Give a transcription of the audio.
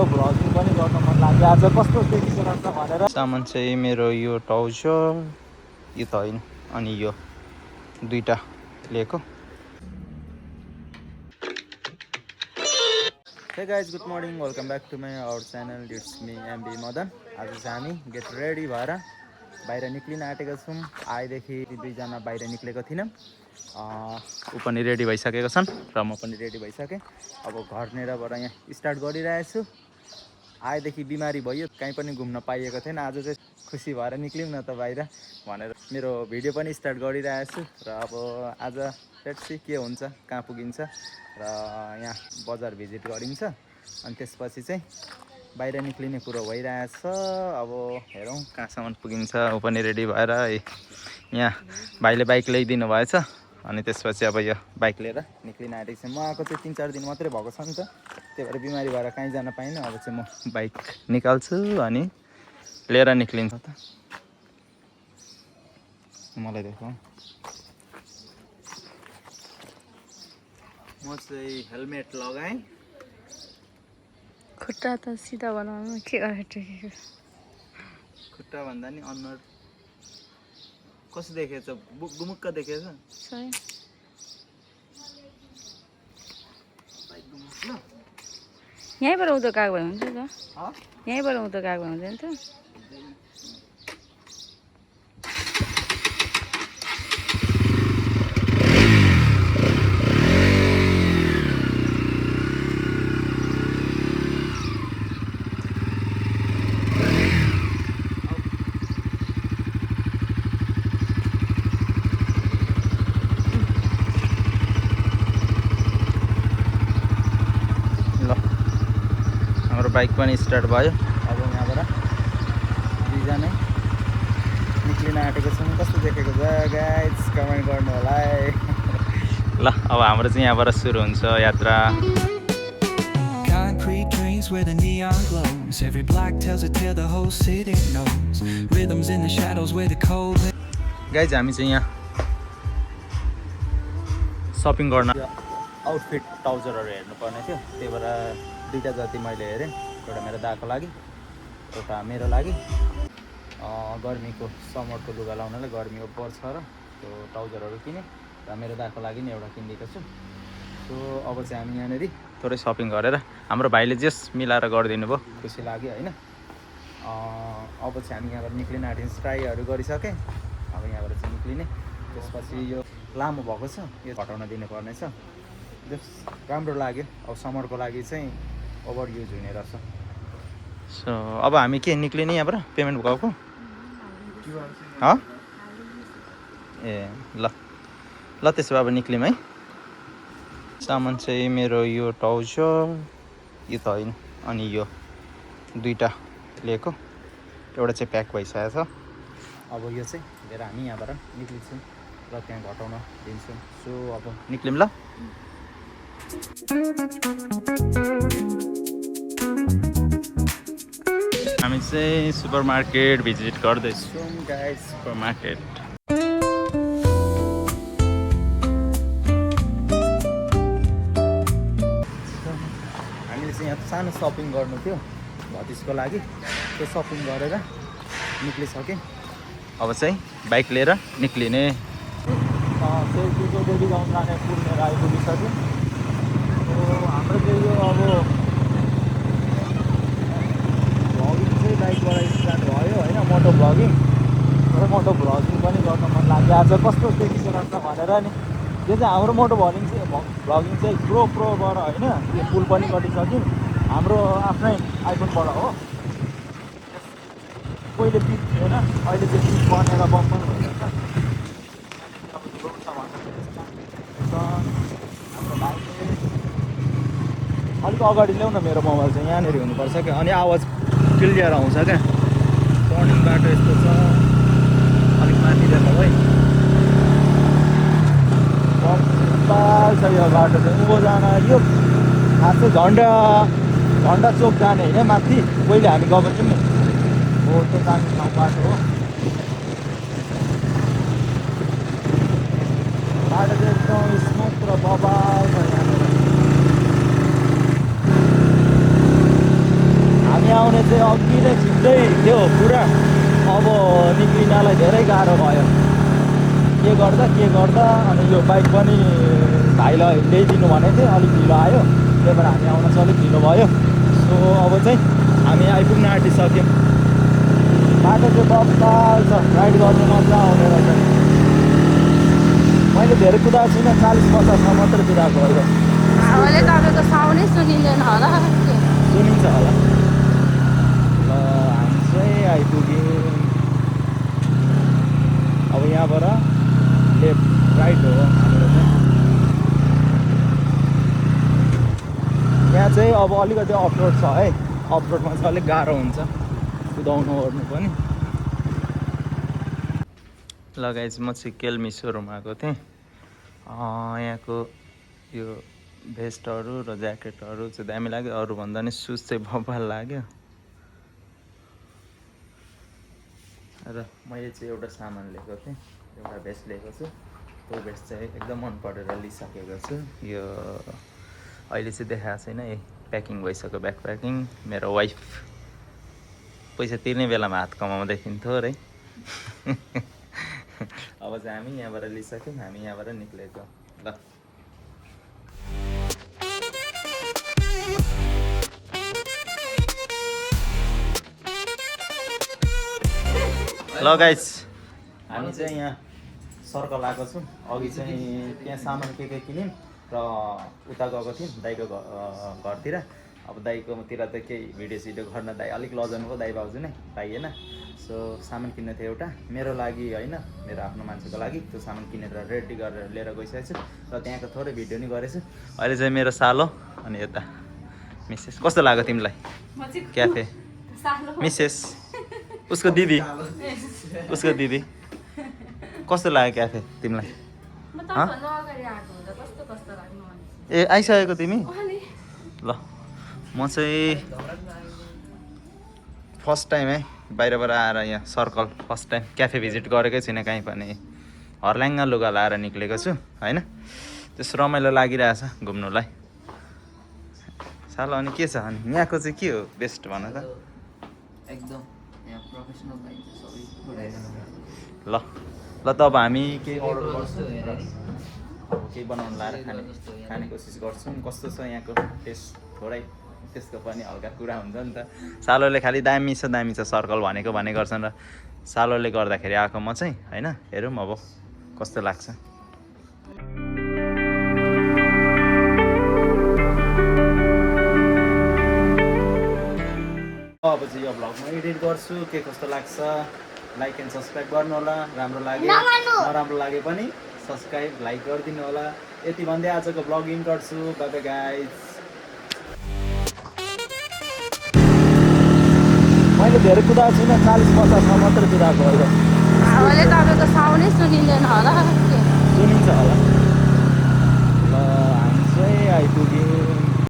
मोटो भ्लगिङ पनि गर्न मन लाग्यो आज कस्तो देखिन्छ भनेर। सामान चाहिँ मेरो यो ट्राउजर यो त होइन अनि यो दुईटा लिएको। Hey guys good morning, welcome back to my our channel, it's me MB Madan. आज चाहिँ हामी गेट रेडी भएर बाहिर निक्लिन आँटेका छौँ। आएदेखि दुईजना बाहिर निक्लेको थिइनँ, ऊ पनि रेडी भइसकेको छन् र म पनि रेडी भइसकेँ। अब घरनेरबाट यहाँ स्टार्ट गरिरहेछु। आएदेखि बिमारी भयो, कहीँ पनि घुम्न पाइएको थिएन। आज चाहिँ खुसी भएर निक्ल्यौँ न त बाहिर भनेर मेरो भिडियो पनि स्टार्ट गरिरहेछु। र अब आज लेट्स सी के हुन्छ, कहाँ पुगिन्छ र यहाँ बजार भिजिट गरिन्छ अनि त्यसपछि चाहिँ बाहिर निक्लिने कुरो भइरहेछ। अब हेरौँ कहाँसम्म पुगिन्छ। ऊ पनि रेडी भएर यहाँ भाइले बाइक ल्याइदिनु भएछ अनि त्यसपछि अब यो बाइक लिएर निक्लिन आँटेको छु। म आएको चाहिँ 3-4 दिन मात्रै भएको छ नि त, त्यही भएर बिमारी भएर कहीँ जान पाइनँ। अब चाहिँ म बाइक निकाल्छु अनि लिएर निक्लिन्छ त। मलाई देखाउँ, म चाहिँ हेलमेट लगाएँ। खुट्टा त सिधा बनाउनु के गरेर टेकेको? खुट्टा भन्दा नि अनुहार कस्तो देखेछ? गुमुक्क देखेछ। यहीँबाट उँधो गएको भए हुन्छ त, यहीँबाट उँधो गएको भए हुँदैन त। बाइक पनि स्टार्ट भयो। अब यहाँबाट दुईजना निक्लिन आँटेको छौँ। कस्तो देखेको छ गाइज कमेन्ट गर्नु होला है। ल अब हाम्रो चाहिँ यहाँबाट सुरु हुन्छ यात्रा। गाइज हामी चाहिँ यहाँ सपिङ गर्न आउटफिट ट्राउजरहरू हेर्नुपर्ने थियो, त्यही भएर दुईवटा जति मैले हेरेँ। एउटा मेरो दाको लागि, एउटा मेरो लागि। गर्मीको समरको लुगा लाउनलाई गर्मीको पर्छ र त्यो ट्राउजरहरू किनेँ र मेरो दाको लागि नि एउटा किनिदिएको छु। सो अब चाहिँ हामी यहाँनिर थोरै सपिङ गरेर हाम्रो भाइले जेस मिलाएर गरिदिनु भयो, खुसी लाग्यो होइन। अब चाहिँ हामी यहाँबाट निक्लिन आँटिन्छ। ट्राईहरू गरिसकेँ, अब यहाँबाट चाहिँ निक्लिने। त्यसपछि यो लामो भएको छ, यो घटाउन दिनुपर्ने छ। राम्रो लाग्यो। अब समरको लागि चाहिँ ओभर युज हुने रहेछ। सो अब हामी के निक्लिने यहाँबाट पेमेन्ट भएको? ए ल ल त्यसो भए अब निक्ल्यौँ है। सामान चाहिँ मेरो यो ट्राउजर यो त होइन अनि यो दुईटा लिएको, एउटा चाहिँ प्याक भइसकेको छ। अब यो चाहिँ लिएर हामी यहाँबाट निक्लिन्छौँ र त्यहाँ घटाउन दिन्छौँ। सो अब निक्ल्यौँ ल। हामी चाहिँ सुपर मार्केट भिजिट गर्दैछौँ गाइस। सुपर मार्केट हामीले चाहिँ यहाँ सानो सपिङ गर्नु थियो भतिजको लागि, त्यो सपिङ गरेर निक्लिसकेँ। अब चाहिँ बाइक लिएर निक्लिने। सेल्फीको देवी गाउँ जाने पुग्नेर आइपुगिसक्यो। हाम्रो चाहिँ यो अब भ्लगिङ चाहिँ बाइकबाट स्टार्ट भयो होइन, मोटो भ्लगिङ र मोटो भ्लगिङ पनि गर्न मन लाग्यो आज कस्तो देखिन्छ भनेर नि। यो चाहिँ हाम्रो मोटो भ्लगिङ चाहिँ प्रोबाट होइन, यो पुल पनि कटिसक्यो हाम्रो आफ्नै आइफोनबाट हो। पहिले पिक थिएन, अहिले चाहिँ पिक बनेर बम्पर भइरहेछ। हाम्रो भाइले अलिक अगाडि ल्याउ न, मेरो मोबाइल चाहिँ यहाँनिर हुनुपर्छ क्या, अनि आवाज क्लियर आउँछ क्या। टर्निङ बाटो यस्तो छ, अलिक माथितिर है बम्पाल छ यो बाटो चाहिँ। उँभो जान यो खास चाहिँ झन्डा चोक जाने होइन, माथि पहिले हामी गएको थियौँ नि हो त्यो जाने ठाउँ बाटो हो। बाटो चाहिँ एकदम स्मुथ र बबाल छ यहाँनिर। चाहिँ अघि नै छिट्टै थियो पुरा, अब निक्लिनलाई धेरै गाह्रो भयो। के गर्दा अनि यो बाइक पनि भाइलाई ल्याइदिनु भनेको थियो, अलिक ढिलो आयो, त्यही भएर हामी आउन चाहिँ अलिक ढिलो भयो। सो अब चाहिँ हामी आइपुग्न आँटिसक्यौँ। बाटो चाहिँ बब्बाल छ, राइड गर्नु मजा आउने रहेछ। मैले धेरै कुदाएको छुइनँ, 40-50 मात्रै कुदाएको हो। हावाले तपाईँको साउन्डै सुनिँदैन होला। सुनिन्छ होला। ल हामी चाहिँ आइपुग्यौँ। अब यहाँबाट लेफ्ट राइट हो हाम्रो चाहिँ। यहाँ चाहिँ अब अलिकति अफरोड छ है, अफरोडमा चाहिँ अलिक गाह्रो हुन्छ कुदाउनु ओर्नु पनि। लगाइज म चाहिँ केल्मी सोरुम आएको थिएँ। यहाँको यो भेस्टहरू र ज्याकेटहरू चाहिँ दामी लाग्यो, अरूभन्दा नि सुज चाहिँ बब्बाल लाग्यो। र मैले चाहिँ एउटा सामान लिएको थिएँ, एउटा भेस्ट लिएको छु। त्यो भेस्ट चाहिँ एकदम मन परेर लिइसकेको छु। यो अहिले चाहिँ देखाएको छैन, यही प्याकिङ भइसक्यो, ब्याग प्याकिङ। मेरो वाइफ पैसा तिर्ने बेलामा हात कमाउँदैथिन् थोरै। अब चाहिँ हामी यहाँबाट लिइसक्यौँ, हामी यहाँबाट निक्लेको। ल गाइस, हामी चाहिँ यहाँ सर्कल आएको छौँ। अघि चाहिँ त्यहाँ सामान के किन्यौँ र उता गएको थियौँ दाइको घरतिर। अब दाइकोतिर त केही भिडियो गर्न दाइ अलिक लजाउनुको दाइ भाउजू नै दाइ होइन। सो सामान किन्नु थियो एउटा मेरो लागि होइन, मेरो आफ्नो मान्छेको लागि। त्यो सामान किनेर रेडी गरेर लिएर गइसकेको छु र त्यहाँको थोरै भिडियो नि गरेछु। अहिले चाहिँ मेरो सालो अनि यता मिसेस। कस्तो लाग्यो तिमीलाई क्याफे? मिसेस उसको दिदी कस्तो लाग्यो क्याफे तिमीलाई? ए आइसकेको तिमी? ल म चाहिँ फर्स्ट टाइम है बाहिरबाट आएर यहाँ circle first time cafe visit गरेकै छुइनँ कहीँ पनि। हर्ल्याङ्गा लुगा लाएर निक्लेको छु होइन, त्यस्तो रमाइलो लागिरहेछ घुम्नुलाई। सालो अनि के छ अनि यहाँको चाहिँ के हो बेस्ट भन त? एकदम यहाँ प्रोफेसनल पाइन्छ सबै। ल त अब हामी केही अर्डर गर्छौँ, केही बनाउनु लाएर खाने कोसिस गर्छौँ। कस्तो छ यहाँको टेस्ट, थोरै त्यसको पनि हल्का कुरा हुन्छ नि त। सालोले खालि दामी छ सर्कल भनेको भने गर्छन् र सालोले गर्दाखेरि आएको म चाहिँ होइन। हेरौँ अब कस्तो लाग्छ। अब चाहिँ यो भ्लग म एडिट गर्छु, के कस्तो लाग्छ लाइक एन्ड सब्सक्राइब गर्नु होला। राम्रो लाग्यो नराम्रो लागे पनि सब्सक्राइब लाइक गरिदिनु होला। यति भन्दै आजको भ्लग इन गर्छु। Bye bye guys. मैले धेरै कुदाएको छुइनँ, 40-50 मात्रै कुदाएको हो।